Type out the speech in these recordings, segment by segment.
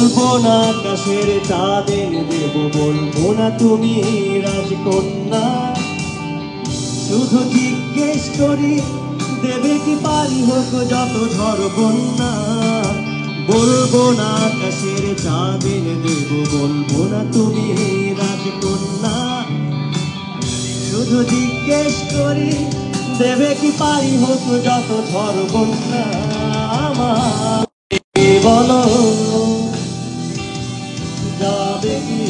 বলবো না আকাশের চাঁদের দেব, বলবো না তুমি রাজকন্যা। শুধু জিজ্ঞেস করি দেবে কি পারি হোক যত ঝড় বন্যা। বলবো না আকাশের চাঁদের দেব, বলবো না তুমি রাজকন্যা। শুধু জিজ্ঞেস করি দেবে কি পারি হোক যত ঝড় বন্যা। আমার বলো যাবে কি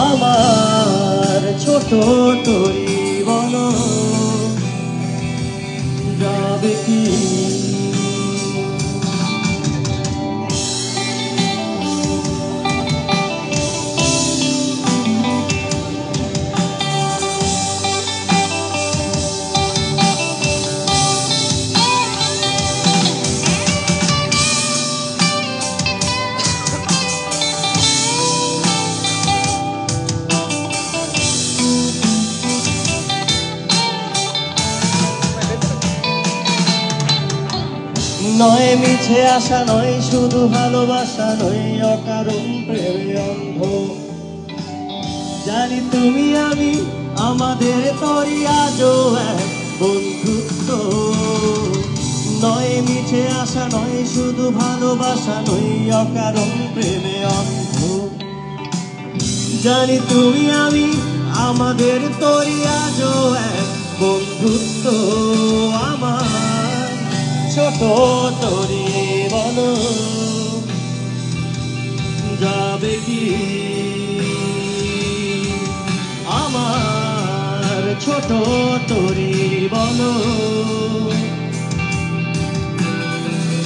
আমার ছোট তরি, বলো যাবে কি। নয় মিছে আশা, নয় শুধু ভালোবাসা, নয় অকারণ প্রেমে অন্ধ। জানি তুমি আমি আমাদের তরি আজও এক বন্ধুত্ব। নয় মিছে আশা, নয় শুধু ভালোবাসা, নয় অকারণ প্রেমে অন্ধ। জানি তুমি আমি আমাদের তরি আজও এক বন্ধুত্ব। আমার ছোট তরি বলো যাবে কি আমার ছোট তরি বলো।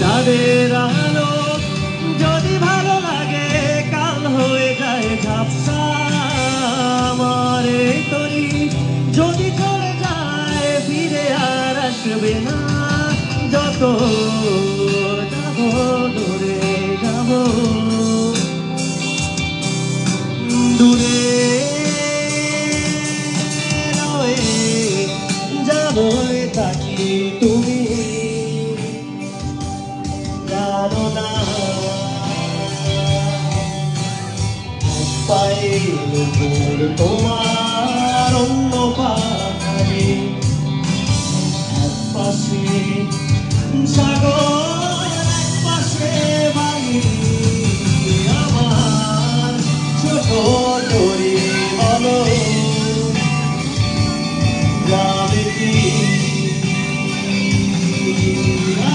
যাদের আলো যদি ভালো লাগে কাল হয়ে যায় ঝাপসা। আমার এই তরি যদি চলে যায় ফিরে আর আসবে না। যত যাব দূরে যাব, দূরে রয়ে যাব থাকি তুমি জানো না। পায়ের উপর তোমার অন্য পাখারি, এক পাশে সাগর এক পাশে বাড়ি। আমার ছোট তরি বলো যাবে কি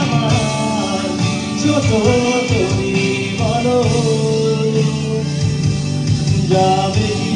আমার ছোট তরি বলো যাবে কি।